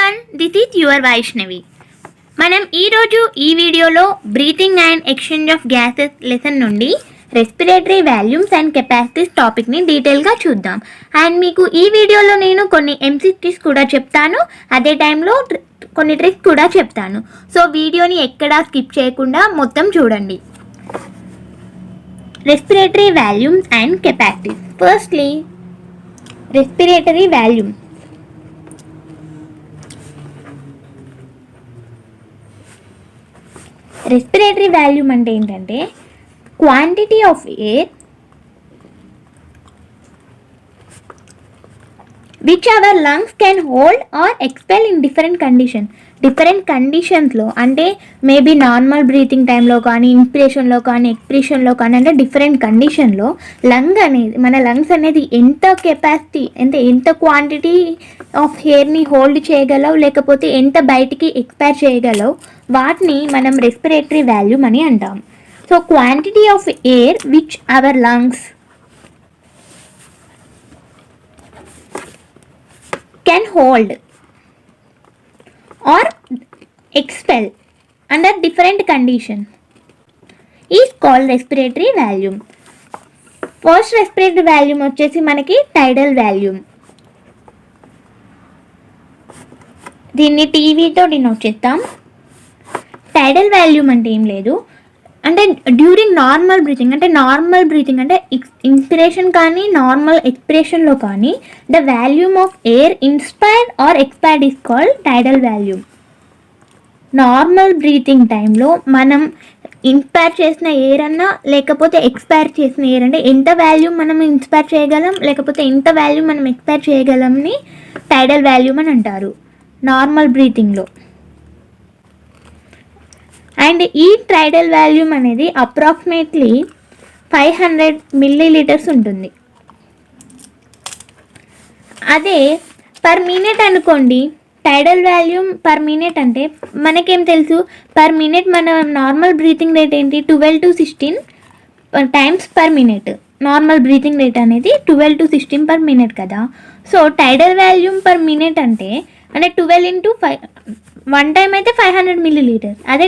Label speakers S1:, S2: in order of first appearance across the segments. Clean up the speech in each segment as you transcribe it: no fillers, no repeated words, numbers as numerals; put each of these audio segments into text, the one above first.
S1: Everyone, this is your Vaishnavi. మనం ఈరోజు ఈ వీడియోలో breathing and exchange of gases lesson నుండి రెస్పిరేటరీ వాల్యూమ్స్ అండ్ కెపాసిటీస్ టాపిక్ని డీటెయిల్గా చూద్దాం. అండ్ మీకు ఈ వీడియోలో నేను కొన్ని ఎంసీక్యూస్ కూడా చెప్తాను, అదే టైంలో కొన్ని ట్రిక్స్ కూడా చెప్తాను. సో వీడియోని ఎక్కడా స్కిప్ చేయకుండా మొత్తం చూడండి. Respiratory volumes and capacities. Firstly respiratory volume. Respiratory volume అంటే ఏంటంటే quantity of air which our lungs can hold are expel in different కండిషన్స్లో, అంటే మేబీ నార్మల్ బ్రీతింగ్ టైంలో కానీ, ఇన్స్పిరేషన్లో కానీ, ఎక్స్పిరేషన్లో కానీ, అంటే డిఫరెంట్ కండిషన్లో మన లంగ్స్ అనేది ఎంత కెపాసిటీ, అంటే ఎంత క్వాంటిటీ ఆఫ్ ఎయిర్ని హోల్డ్ చేయగలవు, లేకపోతే ఎంత బయటికి ఎక్స్పైర్ చేయగలవు, వాటిని మనం రెస్పిరేటరీ వాల్యూమ్ అని అంటాం. So quantity of air which our lungs can hold or expel under different conditions is called respiratory volume. First respiratory volume వచ్చేసి మనకి tidal volume. దీన్ని టీవీతో డినోట్ చేస్తాం. tidal volume అంటే ఏం లేదు, అంటే డ్యూరింగ్ నార్మల్ బ్రీతింగ్, అంటే ఇన్స్పిరేషన్ కానీ నార్మల్ ఎక్స్పిరేషన్లో కానీ the volume of air inspired are expired is called టైడల్ volume. Normal breathing టైంలో మనం ఇన్స్పైర్ చేసిన ఎయిర్ అన్నా లేకపోతే ఎక్స్పైర్ చేసిన ఎయిర్, అంటే ఎంత వాల్యూమ్ మనం ఇన్స్పైర్ చేయగలం లేకపోతే ఎంత వాల్యూమ్ మనం ఎక్స్పైర్ చేయగలంని టైడల్ వాల్యూమ్ అని అంటారు నార్మల్ బ్రీతింగ్లో. అండ్ ఈ టైడల్ వాల్యూమ్ అనేది అప్రాక్సిమేట్లీ 500 milliliters ఉంటుంది. అదే పర్ మినిట్ అనుకోండి, టైడల్ వాల్యూమ్ పర్ మినిట్ అంటే మనకేం తెలుసు, పర్ మినిట్ మన నార్మల్ బ్రీతింగ్ రేట్ ఏంటి, 12 to 16 times per minute. Normal breathing rate అనేది 12 to 16 పర్ మినిట్ కదా. సో టైడల్ వాల్యూమ్ పర్ మినిట్ అంటే 12 into 5, వన్ టైం అయితే 500 milliliters. అదే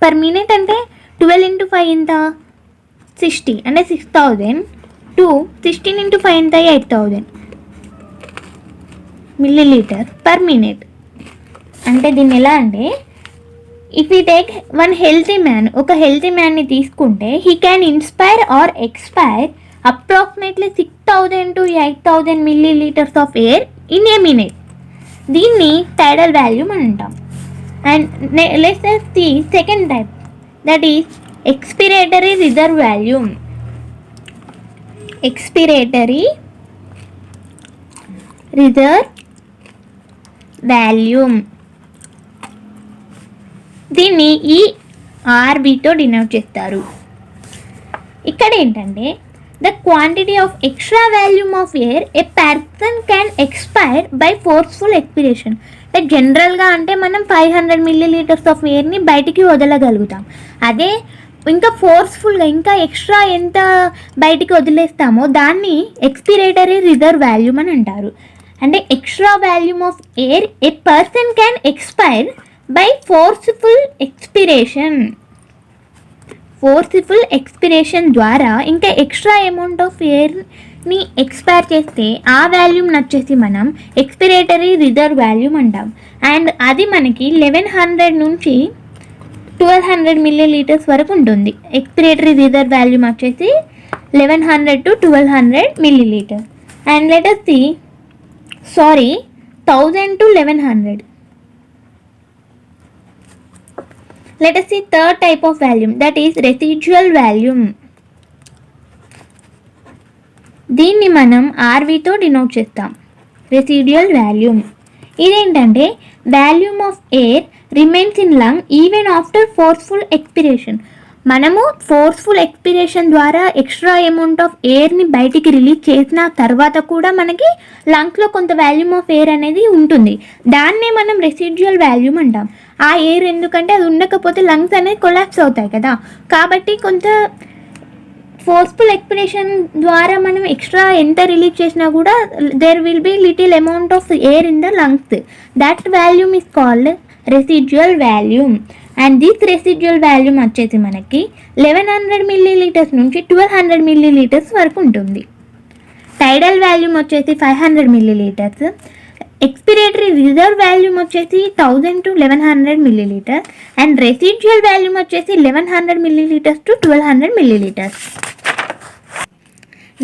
S1: పర్ మినిట్ అంటే 12 into 5 ఎంత, 60, అంటే 6000 to 16 into 5 ఎంత, 8000 milliliter పర్ మినిట్. అంటే దీన్ని ఎలా అంటే, if you take one healthy man, ఒక హెల్తీ మ్యాన్ని తీసుకుంటే he can inspire are expire approximately 6000 to 8000 milliliters of air in a minute. దీన్ని టైడల్ వాల్యూమ్ అని అంటాం. And let's see second type, that is expiratory reserve volume. Expiratory reserve volume, దీన్ని ఈ ఆర్బీతో denote చేస్తారు. ఇక్కడ ఏంటంటే the quantity of extra volume of air a person can expire by forceful expiration. అంటే జనరల్గా అంటే మనం 500 milliliters ఆఫ్ ఎయిర్ని బయటికి వదలగలుగుతాం. అదే ఇంకా ఫోర్స్ఫుల్గా ఇంకా ఎక్స్ట్రా ఎంత బయటికి వదిలేస్తామో దాన్ని ఎక్స్పిరేటరీ రిజర్వ్ వాల్యూమ్ అని అంటారు. అంటే extra volume of air a person can expire by forceful expiration ద్వారా ఇంకా ఎక్స్ట్రా అమౌంట్ ఆఫ్ ఎయిర్ని ఎక్స్పైర్ చేస్తే ఆ వాల్యూమ్ వచ్చేసి మనం ఎక్స్పిరేటరీ రిజర్వ్ వాల్యూమ్ అంటాం. అండ్ అది మనకి 1100 నుంచి 1200 milliliters వరకు ఉంటుంది. ఎక్స్పిరేటరీ రిజర్వ్ వాల్యూమ్ వచ్చేసి 1100 to 1200 milliliters. And let us see 1000 to 1100. Let us see third type of volume, that is residual volume. దీన్ని మనం ఆర్వీతో డినోట్ చేస్తాం. రెసిడ్యువల్ వాల్యూమ్ ఇదేంటంటే volume of air remains in lung even after forceful expiration. మనము forceful expiration ద్వారా extra amount of ఎయిర్ని బయటికి release చేసిన తర్వాత కూడా మనకి లంగ్స్లో కొంత వాల్యూమ్ ఆఫ్ ఎయిర్ అనేది ఉంటుంది. దాన్నే మనం రెసిడ్యువల్ వాల్యూమ్ అంటాం. ఆ ఎయిర్ ఎందుకంటే అది ఉండకపోతే లంగ్స్ అనేది కొలాప్స్ అవుతాయి కదా, కాబట్టి కొంత ఫోర్స్ఫుల్ ఎక్స్పిరేషన్ ద్వారా మనం ఎక్స్ట్రా ఎంత రిలీజ్ చేసినా కూడా there will be little amount of air in the lungs. That volume is called residual volume. And this residual volume వచ్చేసి మనకి 1100 milliliters నుంచి 1200 milliliters వరకు ఉంటుంది. టైడల్ వాల్యూమ్ వచ్చేసి 500 milliliters. ఎక్స్పిరేటరీ రిజర్వ్ వాల్యూమ్ వచ్చేసి 1000 to 1100 milliliters. And residual volume వచ్చేసి 1100 milliliters to 1200 milliliters.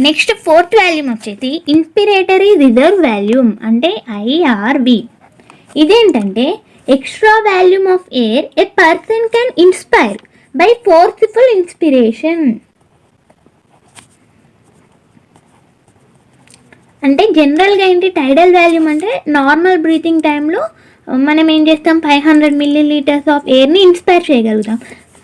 S1: Next fourth volume వచ్చేసి inspiratory reserve volume అంటే IRV. ఇదేంటంటే extra volume of air a person can inspire by forceful inspiration. అంటే జనరల్గా ఏంటి టైడల్ volume అంటే normal breathing టైంలో మనం ఏం చేస్తాం 500 milliliters ఆఫ్ ఎయిర్ని ఇన్స్పైర్ చేయగలుగుతాం.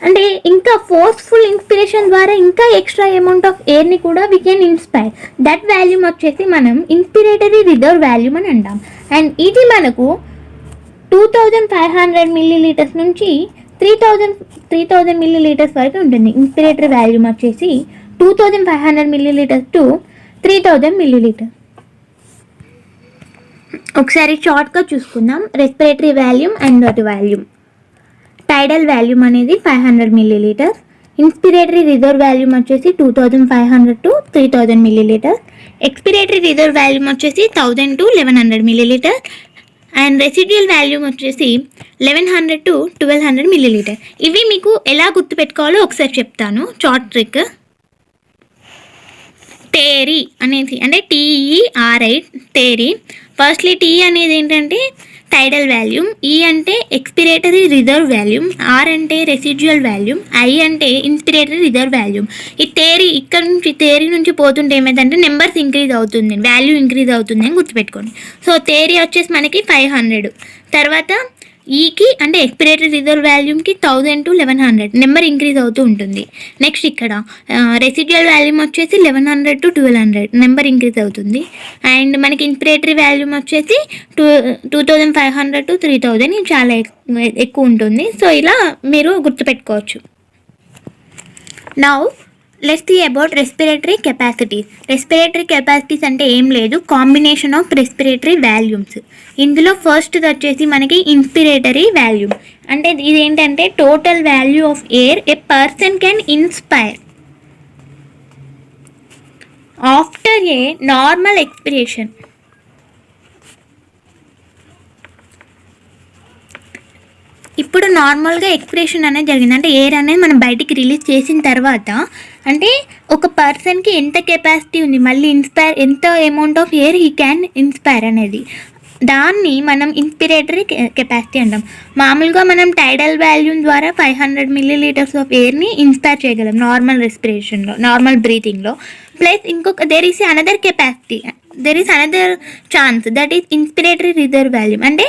S1: అంటే ఇంకా ఫోర్స్ఫుల్ ఇన్స్పిరేషన్ ద్వారా ఇంకా ఎక్స్ట్రా అమౌంట్ ఆఫ్ ఎయిర్ని కూడా we can inspire. That volume వచ్చేసి మనం ఇన్స్పిరేటరీ రిజర్వ్ వాల్యూమ్ అని అంటాం. అండ్ ఇది మనకు 2500 milliliters నుంచి 3000 milliliters వరకు ఉంటుంది. ఇన్స్పిరేటరీ వాల్యూమ్ వచ్చేసి 2500 milliliters to 3000 milliliters. ఒకసారి షార్ట్గా చూసుకుందాం రెస్పిరేటరీ వాల్యూమ్ అండ్ వాటి వాల్యూమ్. టైడల్ వాల్యూమ్ అనేది 500 milliliters. ఇన్స్పిరేటరీ రిజర్వ్ వాల్యూమ్ వచ్చేసి 2500 to 3000 milliliters. Expiratory reserve volume వచ్చేసి 1000 to 1100 milliliters. And residual volume వచ్చేసి 1100 to 1200 milliliters. ఇవి మీకు ఎలా గుర్తుపెట్టుకోవాలో ఒకసారి చెప్తాను షార్ట్ ట్రిక్. టేరీ అనేది అంటే TERI టేరీ. ఫస్ట్లీ T అనేది ఏంటంటే టైడల్ వాల్యూమ్, E అంటే ఎక్స్పిరేటరీ రిజర్వ్ వాల్యూమ్, R అంటే రెసిడ్యువల్ వాల్యూమ్, I అంటే ఇన్స్పిరేటరీ రిజర్వ్ వాల్యూమ్. ఈ థియరీ నుంచి పోతుంటే ఏమైందంటే నెంబర్స్ ఇంక్రీజ్ అవుతుంది, వాల్యూ ఇంక్రీజ్ అవుతుంది అని గుర్తుపెట్టుకోండి. సో థియరీ వచ్చేసి మనకి 500. తర్వాత ఈకి అంటే ఎక్స్పిరేటరీ రిజర్వ్ వాల్యూమ్కి 1000 to 1100 నెంబర్ ఇంక్రీజ్ అవుతూ ఉంటుంది. నెక్స్ట్ ఇక్కడ రెసిడ్యువల్ వాల్యూమ్ వచ్చేసి 1100 to 1200 నెంబర్ ఇంక్రీజ్ అవుతుంది. అండ్ మనకి ఇన్స్పిరేటరీ వాల్యూమ్ వచ్చేసి 2500 to 3000 చాలా ఎక్కువ ఉంటుంది. సో ఇలా మీరు గుర్తుపెట్టుకోవచ్చు. Now let's see about respiratory capacities. Respiratory capacities అంటే ఏం లేదు, కాంబినేషన్ ఆఫ్ రెస్పిరేటరీ వాల్యూమ్స్. ఇందులో ఫస్ట్ వచ్చేసి మనకి ఇన్స్పిరేటరీ వాల్యూమ్ అంటే ఇదేంటంటే total value of air a person can inspire after a normal expiration. ఇప్పుడు నార్మల్గా ఎక్స్పిరేషన్ అనేది జరిగింది అంటే ఎయిర్ అనేది మనం బయటికి రిలీజ్ చేసిన తర్వాత అంటే ఒక పర్సన్కి ఎంత కెపాసిటీ ఉంది, మళ్ళీ ఎంత amount of air he can inspire అనేది, దాన్ని మనం ఇన్స్పిరేటరీ కెపాసిటీ అంటాం. మామూలుగా మనం టైడల్ వాల్యూమ్ ద్వారా 500 milliliters ఆఫ్ ఎయిర్ని ఇన్స్పైర్ చేయగలం నార్మల్ రెస్పిరేషన్లో, నార్మల్ బ్రీతింగ్లో. ప్లస్ ఇంకొక there is another chance that is inspiratory reserve volume. అంటే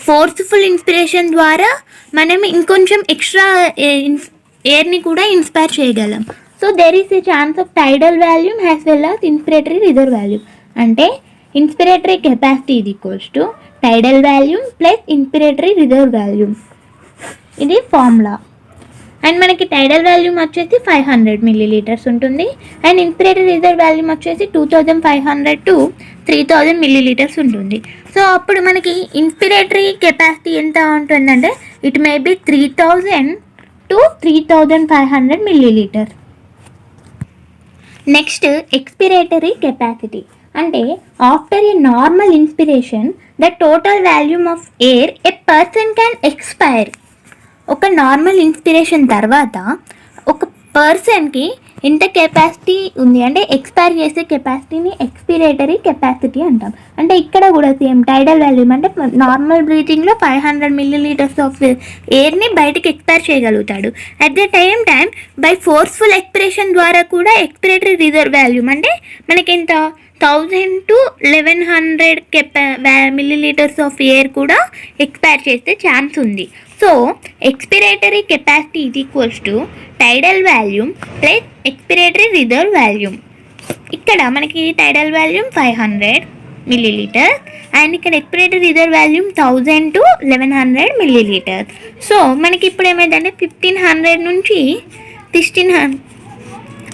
S1: ఫోర్స్ఫుల్ ఇన్స్పిరేషన్ ద్వారా మనం ఇంకొంచెం ఎక్స్ట్రా ఎయిర్ని కూడా ఇన్స్పైర్ చేయగలం. So there is a chance of tidal volume as well as inspiratory reserve volume. అంటే inspiratory capacity is equals to tidal volume plus inspiratory reserve volume. ఇది formula. And మనకి tidal volume వచ్చేసి 500 milliliters ఉంటుంది. And inspiratory reserve volume వచ్చేసి 2500 to 3000 milliliters ఉంటుంది. So అప్పుడు మనకి inspiratory capacity ఎంత ఉంటుందంటే it may be 3000 to 3500 milliliters. Next expiratory capacity అంటే after a normal inspiration the total volume of air a person can expire. ఒక normal inspiration తర్వాత ఒక పర్సన్కి ఎంత కెపాసిటీ ఉంది అంటే ఎక్స్పైర్ చేసే కెపాసిటీని ఎక్స్పిరేటరీ కెపాసిటీ అంటాం. అంటే ఇక్కడ కూడా సేమ్ టైడల్ వాల్యూమ్ అంటే నార్మల్ బ్రీతింగ్లో 500 milliliters ఆఫ్ ఎయిర్ని బయటకి ఎక్స్పైర్ చేయగలుగుతాడు. At the time by forceful expiration ద్వారా కూడా ఎక్స్పిరేటరీ రిజర్వ్ వాల్యూమ్ అంటే మనకి ఎంత 1000 to 1100 milliliters ఆఫ్ ఎయిర్ కూడా ఎక్స్పైర్ చేసే ఛాన్స్ ఉంది. So expiratory capacity is equals to tidal volume plus expiratory reserve volume. ఇక్కడ మనకి టైడల్ వాల్యూమ్ 500 milliliters అండ్ ఇక్కడ expiratory reserve volume 1000 to 1100 milliliters. So మనకి ఇప్పుడు ఏమైందంటే 1500 నుంచి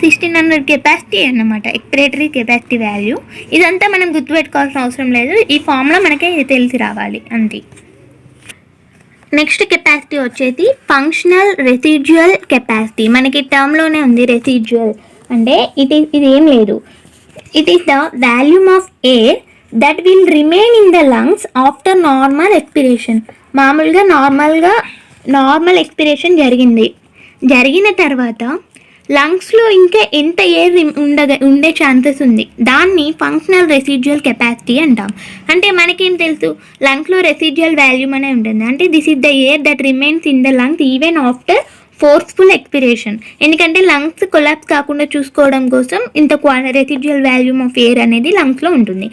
S1: 1600 కెపాసిటీ అన్నమాట ఎక్స్పిరేటరీ కెపాసిటీ వాల్యూ. ఇదంతా మనం గుర్తుపెట్టుకోవాల్సిన అవసరం లేదు, ఈ ఫామ్లో మనకే తెలిసి రావాలి అంతే. నెక్స్ట్ కెపాసిటీ వచ్చేసి ఫంక్షనల్ రెసిడ్యువల్ కెపాసిటీ. మనకి టర్మ్లోనే ఉంది రెసిడ్యువల్ అంటే ఇది ఏం లేదు, it is the volume of air that will remain in the lungs after normal expiration. మామూలుగా నార్మల్ ఎక్స్పిరేషన్ జరిగిన తర్వాత లంగ్స్లో ఇంకా ఎంత ఎయిర్ ఉండే ఛాన్సెస్ ఉంది, దాన్ని ఫంక్షనల్ రెసిడ్యువల్ కెపాసిటీ అంటాం. అంటే మనకేం తెలుసు, లంగ్స్లో రెసిడ్యువల్ వాల్యూమ్ అనే ఉంటుంది. అంటే this is the air that remains in the lungs even after forceful expiration. ఎందుకంటే లంగ్స్ కొలాప్స్ కాకుండా చూసుకోవడం కోసం ఇంత రెసిడ్యువల్ వాల్యూమ్ ఆఫ్ ఎయిర్ అనేది లంగ్స్లో ఉంటుంది.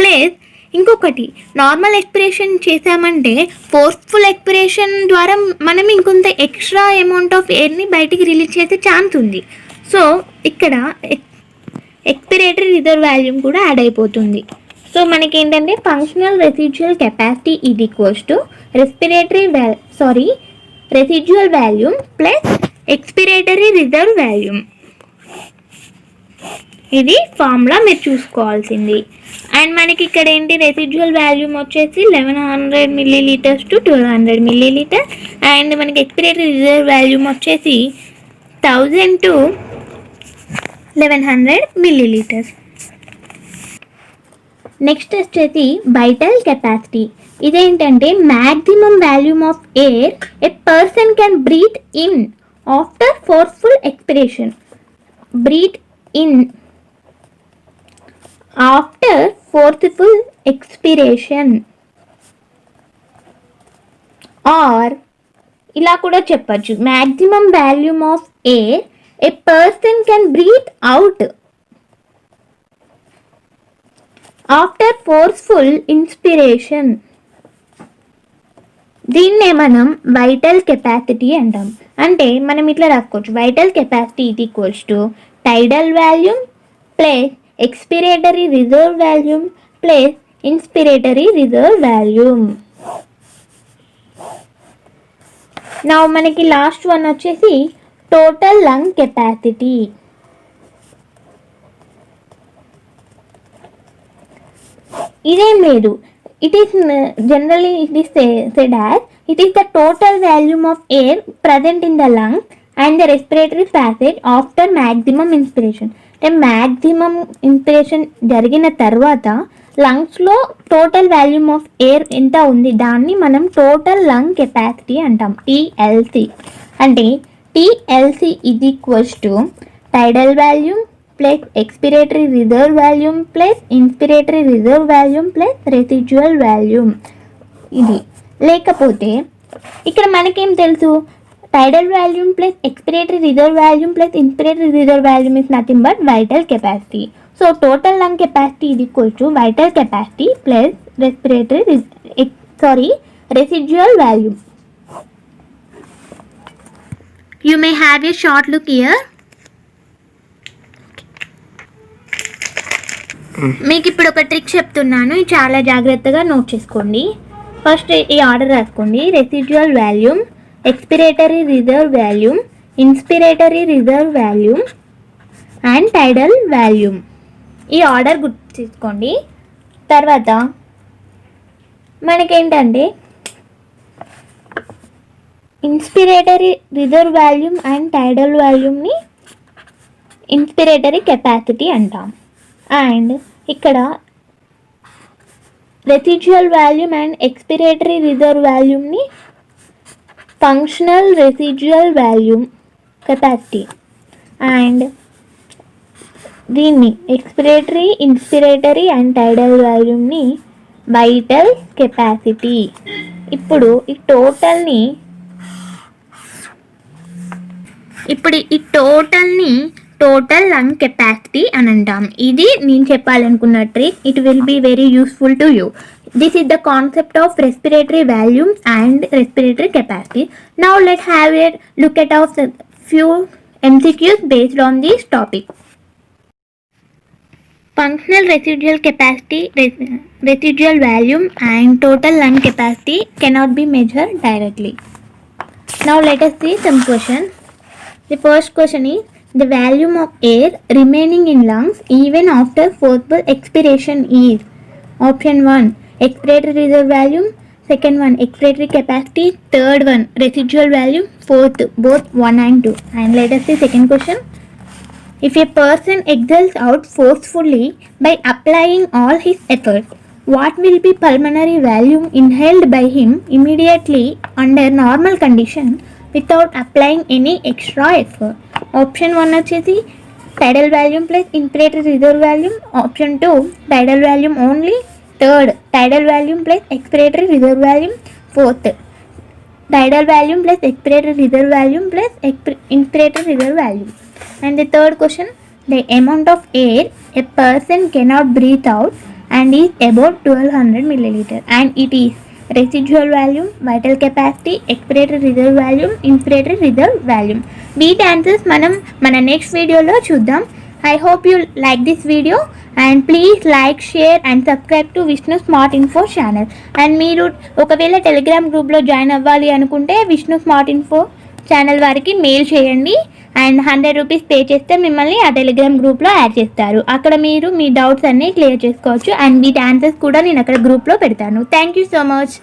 S1: ప్లస్ ఇంకొకటి, నార్మల్ ఎక్స్పిరేషన్ చేసామంటే ఫోర్స్ఫుల్ ఎక్స్పిరేషన్ ద్వారా మనం ఇంకొంత ఎక్స్ట్రా అమౌంట్ ఆఫ్ ఎయిర్ని బయటికి రిలీజ్ చేసే ఛాన్స్ ఉంది. సో ఇక్కడ ఎక్స్పిరేటరీ రిజర్వ్ వాల్యూమ్ కూడా యాడ్ అయిపోతుంది. సో మనకి ఏంటంటే functional residual capacity is equals to residual volume plus expiratory reserve volume. ఇది ఫార్ములా మీరు చూసుకోవాల్సింది. అండ్ మనకి ఇక్కడ ఏంటి, రెసిడ్యువల్ వాల్యూమ్ వచ్చేసి 1100 milliliters to 1200 milliliters. అండ్ మనకి ఎక్స్పిరేటరీ రిజర్వ్ వాల్యూమ్ వచ్చేసి 1000 to 1100 milliliters. నెక్స్ట్ వచ్చేసి వైటల్ కెపాసిటీ. ఇదేంటంటే maximum volume of air a person can breathe in after forceful expiration. Breathe in after forceful expiration or ఇలా కూడా చెప్పచ్చు, maximum volume of air a person can breathe out after forceful inspiration. దీన్నే మనం vital capacity అంటాం. అంటే మనం ఇట్లా రాసుకోవచ్చు, vital capacity is equals to tidal volume plus expiratory reserve volume plus inspiratory reserve volume. నా మనకి లాస్ట్ వన్ వచ్చేసి టోటల్ లంగ్ కెపాసిటీ. ఇదేం లేదు, it is generally it is said as it is the total volume of air present in the lungs and the respiratory passage after maximum inspiration. అంటే maximum inspiration జరిగిన తర్వాత లంగ్స్లో total volume of air ఎంత ఉంది, దాన్ని మనం total lung capacity అంటాం, TLC. అంటే TLC is equals to tidal volume plus expiratory reserve volume plus inspiratory reserve volume plus residual volume. ఇది లేకపోతే ఇక్కడ మనకేం తెలుసు, tidal volume plus expiratory reserve volume plus inspiratory reserve volume is nothing but vital capacity. So total lung capacity is equal to vital capacity plus residual volume. You may have a short look here. మీకు ఇప్పుడు ఒక trick చెప్తున్నాను, చాలా జాగ్రత్తగా note చేసుకోండి. First ఈ order రాసుకోండి, residual volume, expiratory reserve volume, inspiratory reserve volume and tidal volume. ఈ ఆర్డర్ గుర్తు తీసుకోండి. తర్వాత మనకేంటంటే inspiratory reserve volume and tidal వాల్యూమ్ని ఇన్స్పిరేటరీ కెపాసిటీ అంటాం. అండ్ ఇక్కడ residual volume and expiratory reserve వాల్యూమ్ని functional residual volume capacity. And దీన్ని ఎక్స్పిరేటరీ, ఇన్స్పిరేటరీ అండ్ టైడల్ వాల్యూమ్ని వైటల్ కెపాసిటీ. ఇప్పుడు ఈ టోటల్ని టోటల్ లంగ్ కెపాసిటీ అని అంటాం. ఇది నేను చెప్పాలనుకున్న trick. It will be very useful to you. This is the concept of respiratory volume and respiratory capacity. Now let's have a look at a few MCQs based on this topic. Functional residual capacity, residual volume and total lung capacity cannot be measured directly. Now let us see some questions. The first question is, The volume of air remaining in lungs even after forcible expiration is option 1 expiratory reserve volume, second one expiratory capacity, third one residual volume, fourth both 1 and 2. And let us see second question. If a person exhales out forcefully by applying all his effort, what will be pulmonary volume inhaled by him immediately under normal condition without applying any extra effort? Option 1 వచ్చేసి tidal volume plus inspiratory reserve volume, option 2 tidal volume only, third tidal volume plus expiratory reserve volume, fourth tidal volume plus expiratory reserve volume plus inspiratory reserve volume. And the third question, the amount of air a person cannot breathe out and is about 1200 milliliter, and it is residual volume, vital capacity, expiratory reserve volume, inspiratory reserve volume. వీటి answers మనం మన next వీడియోలో చూద్దాం. I hope you like this video and please like, share and subscribe to Vishnu smart info channel. And మీరు ఒకవేళ Telegram గ్రూప్లో join అవ్వాలి అనుకుంటే విష్ణు స్మార్ట్ ఇన్ఫో ఛానల్ వారికి మెయిల్ చేయండి అండ్ 100 రూపీస్ పే చేస్తే మిమ్మల్ని ఆ టెలిగ్రామ్ గ్రూప్లో యాడ్ చేస్తారు. అక్కడ మీరు మీ డౌట్స్ అన్నీ క్లియర్ చేసుకోవచ్చు అండ్ వీటి ఆన్సర్స్ కూడా నేను అక్కడ గ్రూప్లో పెడతాను. Thank you so much.